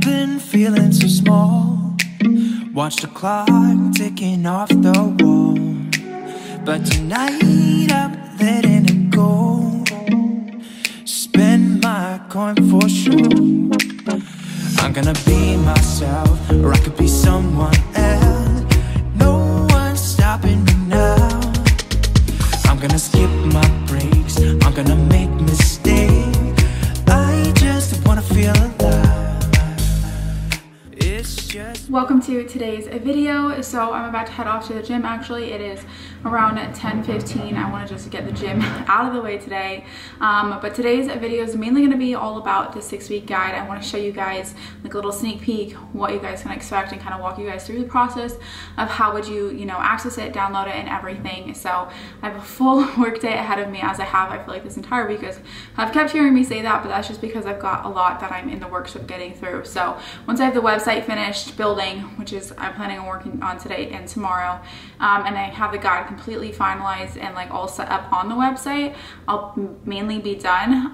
been feeling so small. Watch the clock ticking off the wall. But tonight I'm letting it go. Spend my coin for sure. I'm gonna be myself, or I could be someone else. No one's stopping me now. I'm gonna skip my breaks, I'm gonna make mistakes. I just wanna feel alive. It's just... Welcome to today's video. So I'm about to head off to the gym. Actually, it is around 10:15. I want to just get the gym out of the way today. But today's video is mainly going to be all about the 6-week guide. I want to show you guys like a little sneak peek what you guys can expect and kind of walk you guys through the process of how would you access it, download it, and everything. So I have a full work day ahead of me, as I have I feel like this entire week. Because I've kept hearing me say that, but that's just because I've got a lot that I'm in the works of getting through. So once I have the website finished building, which is I'm planning on working on today and tomorrow, and I have the guide completely finalized and like all set up on the website, I'll mainly be done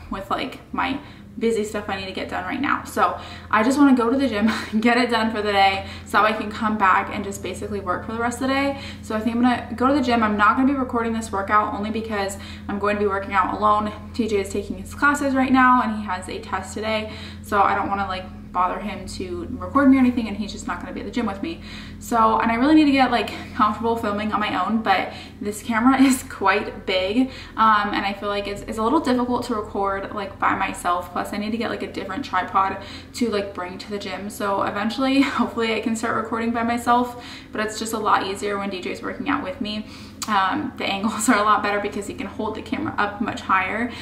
with like my busy stuff I need to get done right now. So I just want to go to the gym, get it done for the day, so I can come back and just basically work for the rest of the day. So I think I'm gonna go to the gym. I'm not gonna be recording this workout only because I'm going to be working out alone. TJ is taking his classes right now and he has a test today, so I don't want to like bother him to record me or anything, and he's just not going to be at the gym with me. So, and I really need to get like comfortable filming on my own, but this camera is quite big, and I feel like it's a little difficult to record like by myself. Plus I need to get like a different tripod to like bring to the gym. So eventually, hopefully I can start recording by myself, but it's just a lot easier when DJ's working out with me. The angles are a lot better because he can hold the camera up much higher.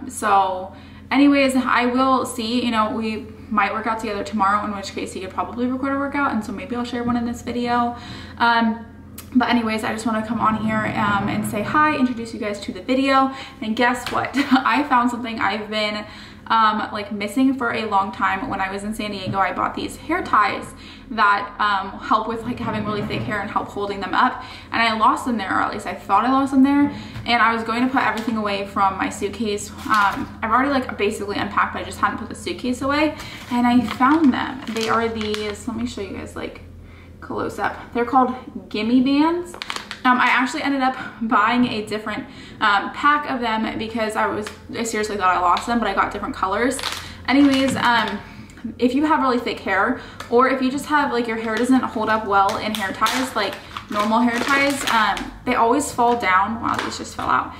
So anyways, I will see, we might work out together tomorrow, in which case he could probably record a workout, and so maybe I'll share one in this video. But anyways, I just want to come on here and say hi, introduce you guys to the video. And guess what? I found something I've been like missing for a long time. When I was in San Diego, I bought these hair ties that help with like having really thick hair and help holding them up, and I lost them there, or at least I thought I lost them there, and I was going to put everything away from my suitcase. I've already like basically unpacked, but I just hadn't put the suitcase away, and I found them. They are these, let me show you guys like close up. They're called Gimme Bands. I actually ended up buying a different pack of them because I seriously thought I lost them, but I got different colors. Anyways, if you have really thick hair, or if you just have like your hair doesn't hold up well in hair ties, like normal hair ties, they always fall down. Wow, these just fell out.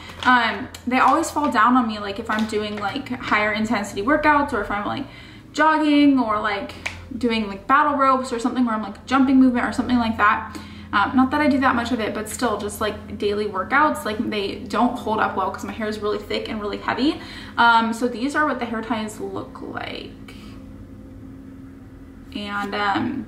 They always fall down on me, like if I'm doing like higher intensity workouts, or if I'm like jogging, or like doing like battle ropes or something where I'm like jumping movement or something like that. Not that I do that much of it, but still just like daily workouts, like they don't hold up well because my hair is really thick and really heavy. So these are what the hair ties look like. And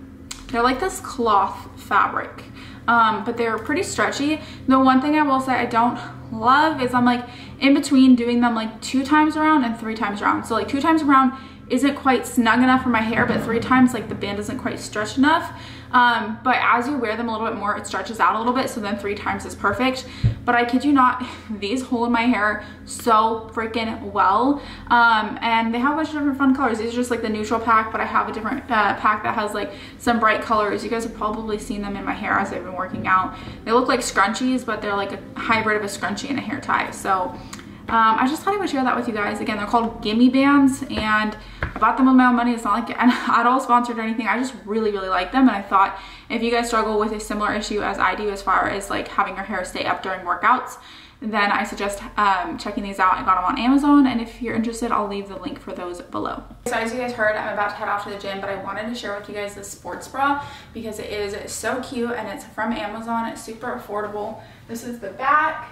they're like this cloth fabric, but they're pretty stretchy. The one thing I will say I don't love is I'm like in between doing them like 2 times around and 3 times around. So like 2 times around isn't quite snug enough for my hair, but 3 times like the band isn't quite stretched enough. But as you wear them a little bit more, it stretches out a little bit, so then 3 times is perfect. But I kid you not, these hold my hair so freaking well. And they have a bunch of different fun colors. These are just like the neutral pack, but I have a different pack that has like some bright colors. You guys have probably seen them in my hair as I've been working out. They look like scrunchies, but they're like a hybrid of a scrunchie and a hair tie. So I just thought I would share that with you guys. Again, they're called Gimme Bands, and I bought them with my own money. It's not like I'm at all sponsored or anything. I just really like them, and I thought if you guys struggle with a similar issue as I do as far as like having your hair stay up during workouts, then I suggest checking these out. I got them on Amazon, and if you're interested, I'll leave the link for those below. So as you guys heard, I'm about to head off to the gym, but I wanted to share with you guys this sports bra because it is so cute, and it's from Amazon. It's super affordable. This is the back.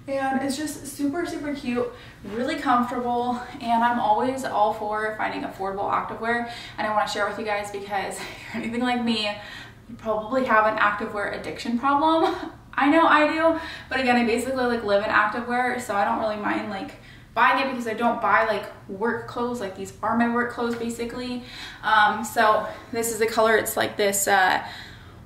And it's just super cute, really comfortable, and I'm always all for finding affordable activewear. And I want to share with you guys because if you're anything like me, you probably have an activewear addiction problem. I know I do, but again, I basically like live in activewear, so I don't really mind like buying it because I don't buy like work clothes. Like these are my work clothes basically. So this is the color. It's like this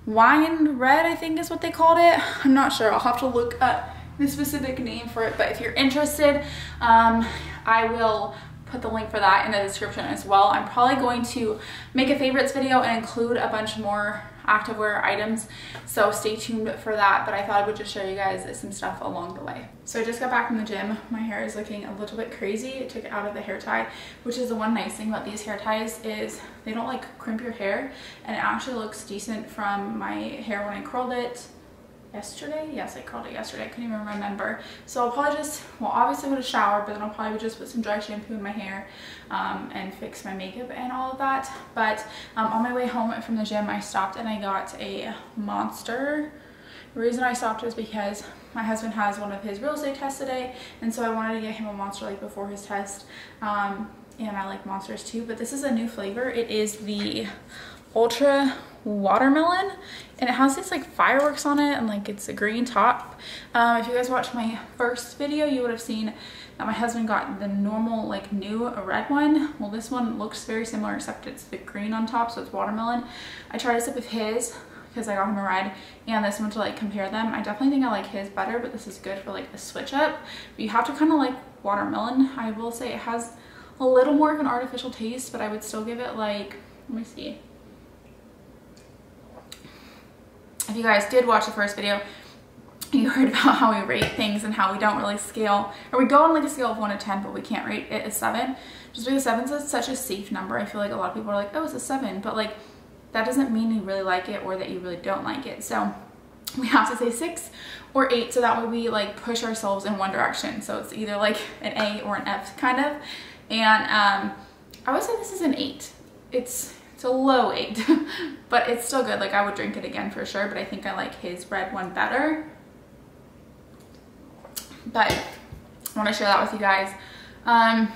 wine red, I think is what they called it. I'm not sure. I'll have to look up the specific name for it, but if you're interested, I will put the link for that in the description as well. I'm probably going to make a favorites video and include a bunch more activewear items, so stay tuned for that, but I thought I would just show you guys some stuff along the way. So I just got back from the gym. My hair is looking a little bit crazy. I took it out of the hair tie, which is the one nice thing about these hair ties is they don't like crimp your hair, and it actually looks decent from my hair when I curled it yesterday. Yes, I curled it yesterday. I couldn't even remember. So I'll probably just, well, obviously I'm going to shower, but then I'll probably just put some dry shampoo in my hair and fix my makeup and all of that. But on my way home from the gym, I stopped and I got a Monster. The reason I stopped is because my husband has one of his real estate tests today, and so I wanted to get him a Monster like before his test. And I like Monsters too, but this is a new flavor. It is the Ultra Watermelon, and it has these like fireworks on it, and like it's a green top. If you guys watched my first video, you would have seen that my husband got the normal like new red one. Well, this one looks very similar except it's the green on top, so it's watermelon. I tried a sip of his because I got him a red and this one to like compare them. I definitely think I like his better, but this is good for like a switch up. But you have to kind of like watermelon. I will say it has a little more of an artificial taste, but I would still give it like, let me see. If you guys did watch the first video, you heard about how we rate things and how we don't really scale, or we go on like a scale of 1 to 10, but we can't rate it a 7. Just because 7 is such a safe number. I feel like a lot of people are like, oh, it's a 7, but like that doesn't mean you really like it or that you really don't like it. So we have to say 6 or 8, so that way we like push ourselves in one direction. So it's either like an A or an F kind of. And I would say this is an 8. It's a low 8, but it's still good. Like I would drink it again for sure, but I think I like his red one better. But I want to share that with you guys. I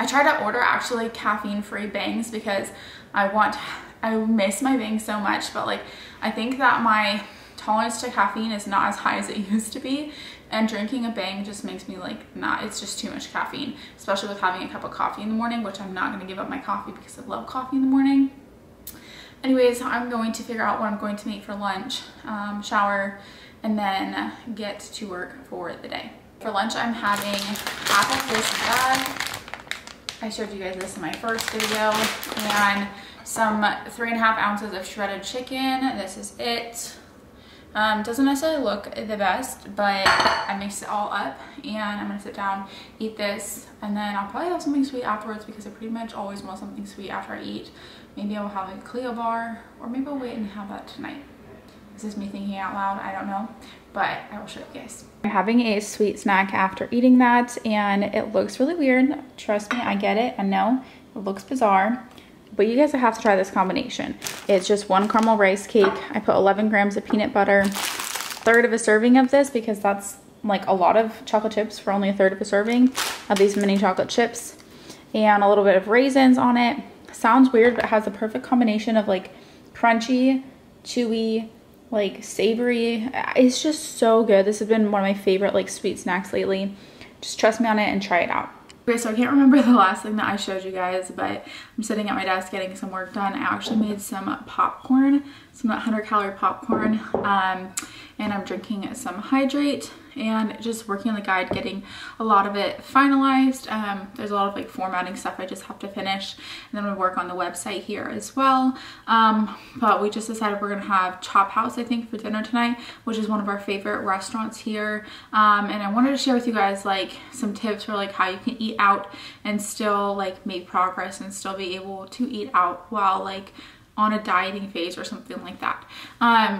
tried to order actually caffeine-free bangs because I miss my bangs so much, but like I think that my tolerance to caffeine is not as high as it used to be, and drinking a bang just makes me like it's just too much caffeine, especially with having a cup of coffee in the morning, which I'm not going to give up my coffee because I love coffee in the morning. Anyways, I'm going to figure out what I'm going to make for lunch, shower, and then get to work for the day. For lunch, I'm having half of this bag. I showed you guys this in my first video, and some 3.5 ounces of shredded chicken. This is it. Doesn't necessarily look the best, but I mix it all up, and I'm gonna sit down, eat this, and then I'll probably have something sweet afterwards because I pretty much always want something sweet after I eat. Maybe I will have a Clio bar, or maybe I'll wait and have that tonight. This is me thinking out loud, I don't know, but I will show you guys. I'm having a sweet snack after eating that, and it looks really weird. Trust me, I get it. I know it looks bizarre, but you guys have to try this combination. It's just 1 caramel rice cake. I put 11 grams of peanut butter, 1/3 of a serving of this because that's like a lot of chocolate chips for only 1/3 of a serving of these mini chocolate chips, and a little bit of raisins on it. Sounds weird, but it has the perfect combination of like crunchy, chewy, like savory. It's just so good. This has been one of my favorite like sweet snacks lately. Just trust me on it and try it out. Okay, so I can't remember the last thing that I showed you guys, but I'm sitting at my desk getting some work done. I actually made some popcorn, some 100-calorie popcorn, and I'm drinking some Hydrate and just working on the guide, getting a lot of it finalized. There's a lot of like formatting stuff I just have to finish, and then we work on the website here as well. But we just decided we're gonna have Chop House, I think, for dinner tonight, which is one of our favorite restaurants here. And I wanted to share with you guys like some tips for like how you can eat out and still like make progress and still be able to eat out while like on a dieting phase or something like that.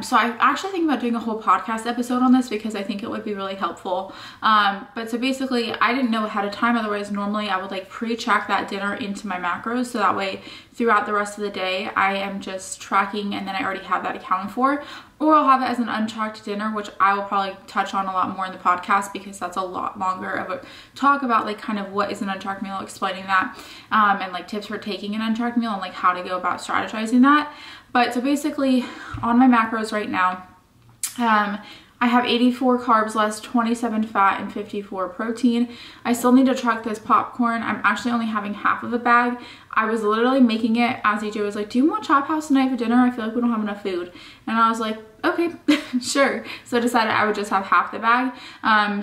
So I actually think about doing a whole podcast episode on this because I think it would be really helpful. But so basically I didn't know ahead of time, otherwise normally I would like pre-check that dinner into my macros, so that way throughout the rest of the day I am just tracking and then I already have that accounted for. Or I'll have it as an untracked dinner, which I will probably touch on a lot more in the podcast because that's a lot longer of a talk about like kind of what is an untracked meal, explaining that, and like tips for taking an untracked meal and like how to go about strategizing that. But so basically on my macros right now, I have 84 carbs less, 27 fat, and 54 protein. I still need to track this popcorn. I'm actually only having half of a bag. I was literally making it as EJ was like, do you want Chop House tonight for dinner? I feel like we don't have enough food. And I was like, okay, sure. So I decided I would just have half the bag.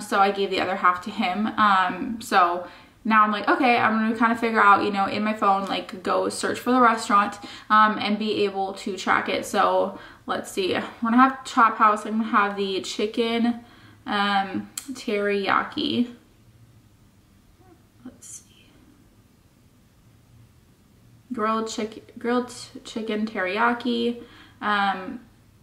So I gave the other half to him. So now I'm like, okay, I'm gonna kind of figure out, you know, in my phone, like go search for the restaurant and be able to track it. So let's see, we're gonna have Chop House. I'm gonna have the chicken teriyaki. Let's see, grilled chicken teriyaki,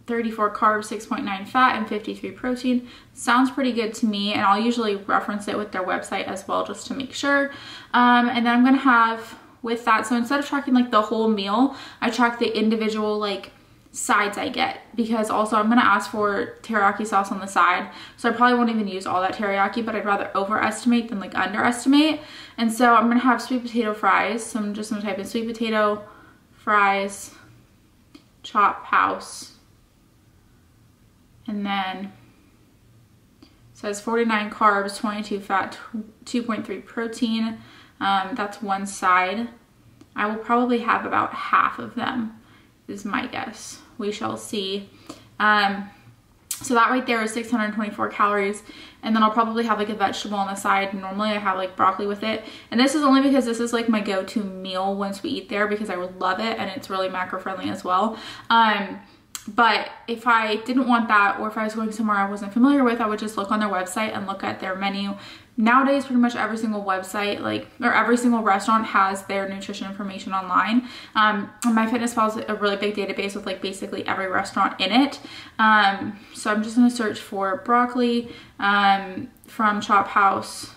34 carbs, 6.9 fat, and 53 protein. Sounds pretty good to me, and I'll usually reference it with their website as well just to make sure. And then I'm gonna have with that, so instead of tracking like the whole meal, I track the individual like sides I get, because also I'm gonna ask for teriyaki sauce on the side, so I probably won't even use all that teriyaki, but I'd rather overestimate than like underestimate. And so I'm gonna have sweet potato fries, so I'm just gonna type in sweet potato fries, Chop House, and then it says 49 carbs, 22 fat, 2.3 protein. That's one side. I will probably have about half of them is my guess. We shall see. So that right there is 624 calories. And then I'll probably have like a vegetable on the side. Normally I have like broccoli with it. And this is only because this is like my go-to meal once we eat there, because I would love it, and it's really macro friendly as well. But if I didn't want that, or if I was going somewhere I wasn't familiar with, I would just look on their website and look at their menu. Nowadays, pretty much every single website, or every single restaurant has their nutrition information online. MyFitnessPal is a really big database with like basically every restaurant in it. So I'm just gonna search for broccoli from Chop House.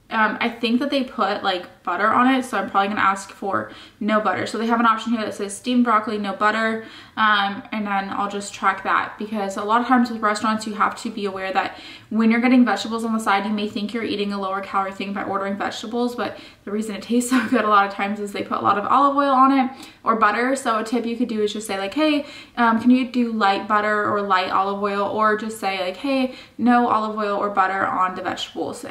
I think that they put like butter on it, so I'm probably gonna ask for no butter. So they have an option here that says steamed broccoli, no butter, and then I'll just track that, because a lot of times with restaurants you have to be aware that when you're getting vegetables on the side, you may think you're eating a lower calorie thing by ordering vegetables, but the reason it tastes so good a lot of times is they put a lot of olive oil on it or butter. So a tip you could do is just say like, hey, can you do light butter or light olive oil, or just say like, hey, no olive oil or butter on the vegetables.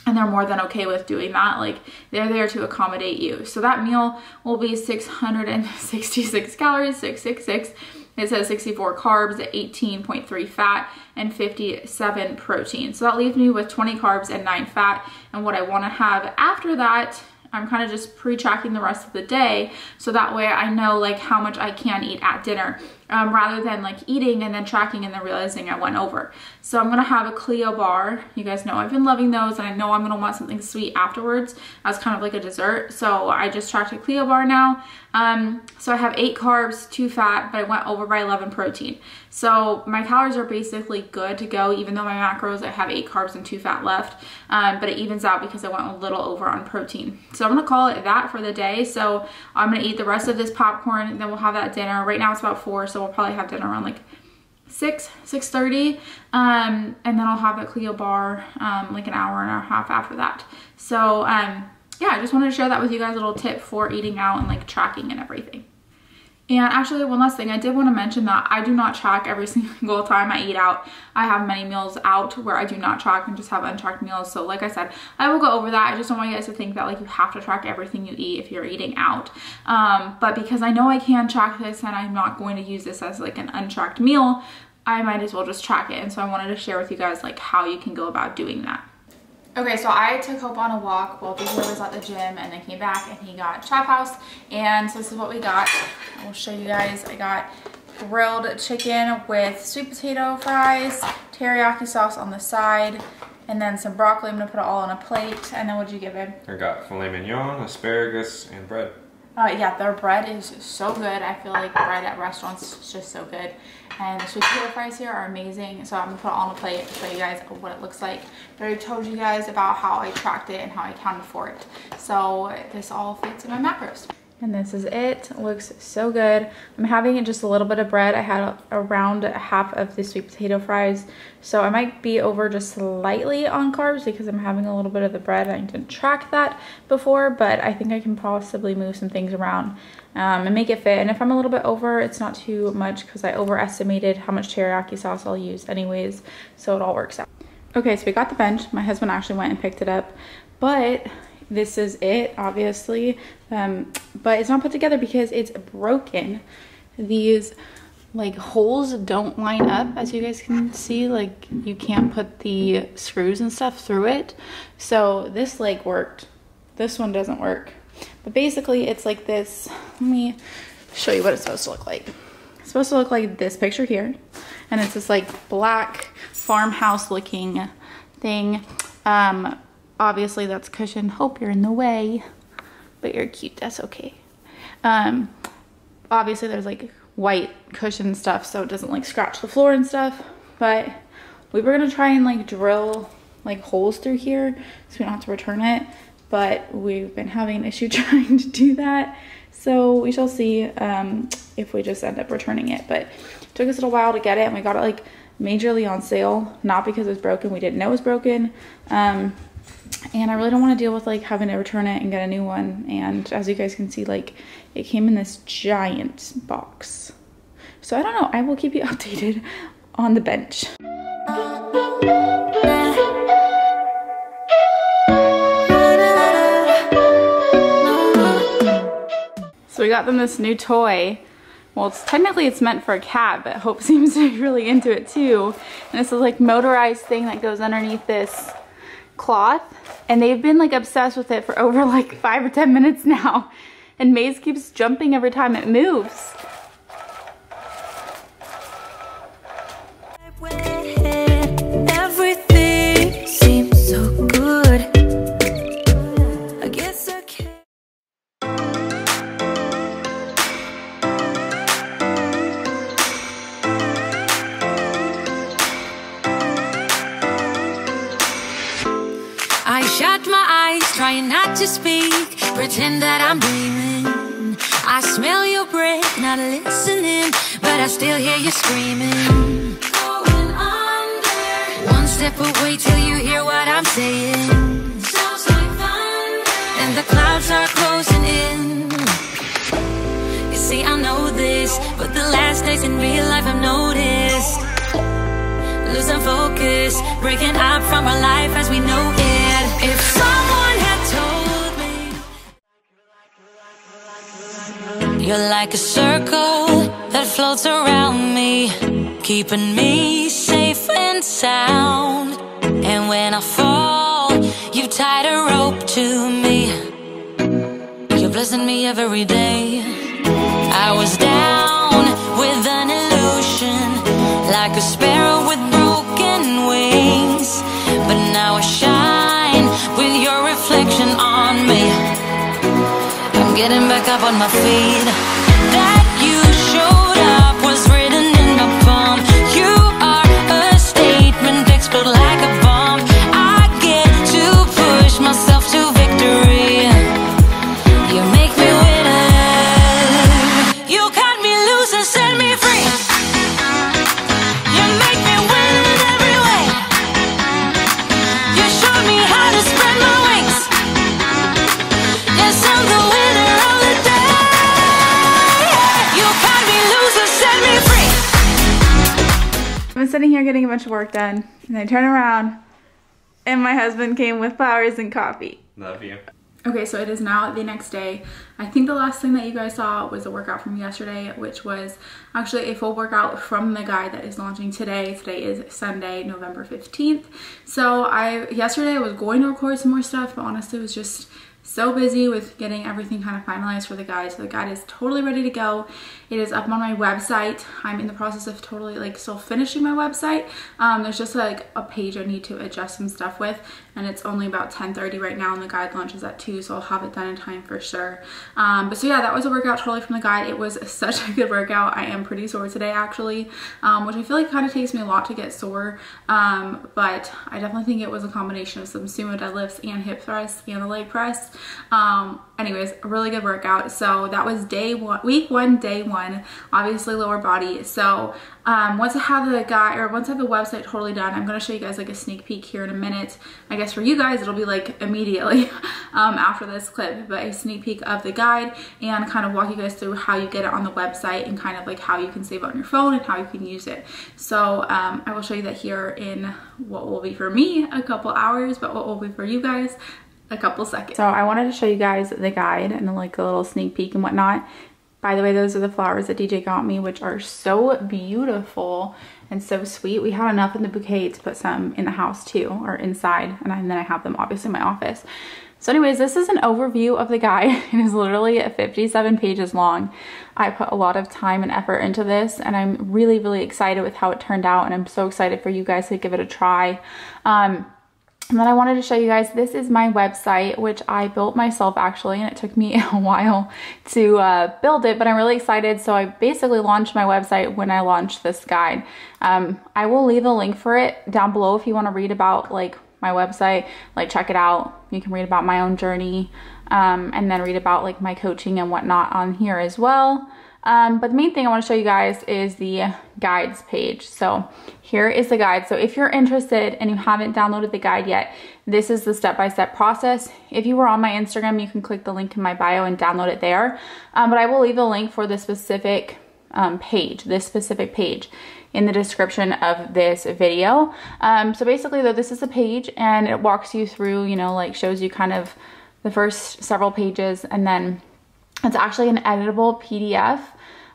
And they're more than okay with doing that. Like, they're there to accommodate you. So that meal will be 666 calories, 666. It says 64 carbs, 18.3 fat, and 57 protein. So that leaves me with 20 carbs and 9 fat. And what I want to have after that, I'm kind of just pre-tracking the rest of the day, so that way I know like how much I can eat at dinner, rather than like eating and then tracking and then realizing I went over. So I'm gonna have a Clio bar. You guys know I've been loving those, and I know I'm gonna want something sweet afterwards as kind of like a dessert. So I just tracked a Clio bar now. So I have 8 carbs, 2 fat, but I went over by 11 protein. So my calories are basically good to go, even though my macros, I have 8 carbs and 2 fat left, but it evens out because I went a little over on protein. So I'm gonna call it that for the day. So I'm gonna eat the rest of this popcorn, and then we'll have that dinner. Right now it's about 4, so we'll probably have dinner around like 6:30, and then I'll have a Clio bar like an hour and a half after that. So yeah, I just wanted to share that with you guys, a little tip for eating out and like tracking and everything. And actually, one last thing, I did want to mention that I do not track every single time I eat out. I have many meals out where I do not track and just have untracked meals. So like I said, I will go over that. I just don't want you guys to think that like you have to track everything you eat if you're eating out. But because I know I can track this and I'm not going to use this as like an untracked meal, I might as well just track it. And so I wanted to share with you guys like how you can go about doing that. Okay, so I took Hope on a walk while Big Boy was at the gym, and then came back and he got Chop House. And so this is what we got. I will show you guys. I got grilled chicken with sweet potato fries, teriyaki sauce on the side, and then some broccoli. I'm gonna put it all on a plate. And then what'd you give him? I got filet mignon, asparagus, and bread. Yeah, their bread is so good. I feel like bread at restaurants is just so good. And the sweet potato fries here are amazing. So I'm gonna put it on a plate to show you guys what it looks like. I already told you guys about how I tracked it and how I accounted for it. So this all fits in my macros. And this is it. It looks so good. I'm having just a little bit of bread. I had around half of the sweet potato fries. So I might be over just slightly on carbs because I'm having a little bit of the bread. I didn't track that before, but I think I can possibly move some things around and make it fit. And if I'm a little bit over, it's not too much because I overestimated how much teriyaki sauce I'll use anyways. So it all works out. Okay, so we got the bench. My husband actually went and picked it up, but this is it, obviously, but it's not put together because it's broken. These like holes don't line up, as you guys can see. Like you can't put the screws and stuff through it. So this leg worked, this one doesn't work. But basically it's like this. Let me show you what it's supposed to look like. It's supposed to look like this picture here, and it's this like black farmhouse looking thing. Obviously that's cushion. Hope you're in the way, but you're cute, that's okay. Obviously there's like white cushion stuff so it doesn't like scratch the floor and stuff, but we were gonna try and like drill like holes through here so we don't have to return it, but we've been having an issue trying to do that, so we shall see if we just end up returning it. But it took us a little while to get it, and we got it like majorly on sale, not because it was broken, we didn't know it was broken, and I really don't want to deal with like having to return it and get a new one. And as you guys can see, like it came in this giant box, so I don't know, I will keep you updated on the bench. So we got them this new toy. Well, it's meant for a cat, but Hope seems to be really into it too. And this is like motorized thing that goes underneath this cloth, and they've been like obsessed with it for over like 5 or 10 minutes now, and Maze keeps jumping every time it moves. Everything seems so good. I guess I can't. I shut my eyes, trying not to speak, pretend that I'm dreaming. I smell your breath, not listening, but I still hear you screaming. Going under. One step away till you hear what I'm saying. Sounds like thunder. And the clouds are closing in. You see, I know this, but the last days in real life I've noticed. Losing focus, breaking up from our life as we know it. If someone had told me, you're like a circle that floats around me, keeping me safe and sound. And when I fall, you tied a rope to me. You're blessing me every day. I was down with an illusion, like a sparrow with broken wings, but now I shine with your reflection on me. I'm getting back up on my feet. That you showed up was written in my palm. You are a statement, explode like a bomb. I get to push myself to victory. You make me winner. You cut me loose and set me free. You make me win in every way. You showed me how to spread my wings. Yes, I'm the winner of the day. You cut me loose and set me free. I've been sitting here getting a bunch of work done, and I turn around and my husband came with flowers and coffee. Love you. Okay, so it is now the next day. I think the last thing that you guys saw was a workout from yesterday, which was actually a full workout from the guide that is launching today. Today is Sunday, November 15th. So yesterday I was going to record some more stuff, but honestly was just so busy with getting everything kind of finalized for the guide. So the guide is totally ready to go. It is up on my website. I'm in the process of totally like still finishing my website. There's just like a page I need to adjust some stuff with, and it's only about 10:30 right now, and the guide launches at 2, so I'll have it done in time for sure. But so yeah, that was a workout totally from the guide. It was such a good workout. I am pretty sore today actually, which I feel like kind of takes me a lot to get sore, but I definitely think it was a combination of some sumo deadlifts and hip thrusts and a leg press. Anyways, a really good workout. So that was week one, day one, obviously lower body. So once I have the website totally done, I'm going to show you guys like a sneak peek here in a minute. I guess for you guys it'll be like immediately after this clip, but a sneak peek of the guide and kind of walk you guys through how you get it on the website and kind of like how you can save it on your phone and how you can use it. So I will show you that here in what will be for me a couple hours, but what will be for you guys a couple seconds. So I wanted to show you guys the guide and like a little sneak peek and whatnot. By the way, those are the flowers that DJ got me, which are so beautiful and so sweet. We had enough in the bouquet to put some in the house too, or inside, and then I have them obviously in my office. So anyways, this is an overview of the guide. It is literally 57 pages long. I put a lot of time and effort into this, and I'm really, really excited with how it turned out, and I'm so excited for you guys to give it a try. And then I wanted to show you guys, this is my website, which I built myself actually, and it took me a while to build it, but I'm really excited. So I basically launched my website when I launched this guide. I will leave a link for it down below if you want to read about like my website, like check it out. You can read about my own journey, and then read about like my coaching and whatnot on here as well. But the main thing I want to show you guys is the guides page. So here is the guide. So if you're interested and you haven't downloaded the guide yet, this is the step-by-step process. If you were on my Instagram, you can click the link in my bio and download it there. But I will leave a link for the specific page, this specific page in the description of this video. So basically though, this is a page and it walks you through, you know, like shows you kind of the first several pages, and then it's actually an editable PDF.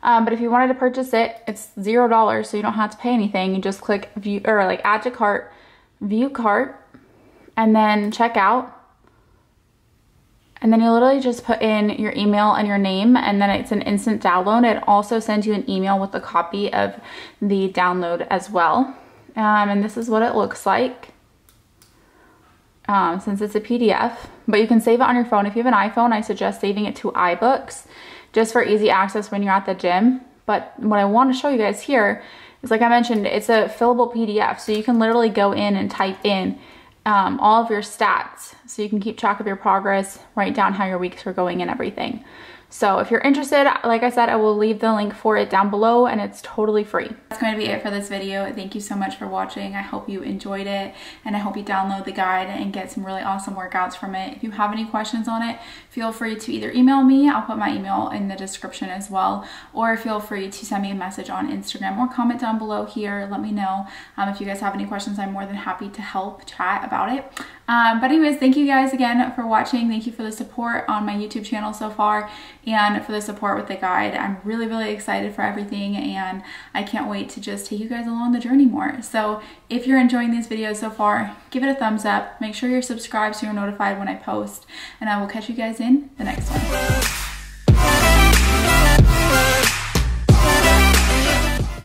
But if you wanted to purchase it, it's $0, so you don't have to pay anything. You just click view, or like add to cart, view cart, and then check out. And then you literally just put in your email and your name, and then it's an instant download. It also sends you an email with a copy of the download as well. And this is what it looks like. Since it's a PDF, but you can save it on your phone. If you have an iPhone, I suggest saving it to iBooks just for easy access when you're at the gym. But what I want to show you guys here is, like I mentioned, it's a fillable PDF, so you can literally go in and type in all of your stats, so you can keep track of your progress, write down how your weeks are going and everything. So if you're interested, like I said, I will leave the link for it down below, and it's totally free. That's going to be it for this video. Thank you so much for watching. I hope you enjoyed it, and I hope you download the guide and get some really awesome workouts from it. If you have any questions on it, feel free to either email me, I'll put my email in the description as well, or feel free to send me a message on Instagram or comment down below here. Let me know. If you guys have any questions, I'm more than happy to help chat about it. But anyways, thank you guys again for watching. Thank you for the support on my YouTube channel so far, and for the support with the guide. I'm really, really excited for everything, and I can't wait to just take you guys along the journey more. So if you're enjoying these videos so far, give it a thumbs up. Make sure you're subscribed so you're notified when I post, and I will catch you guys in the next one.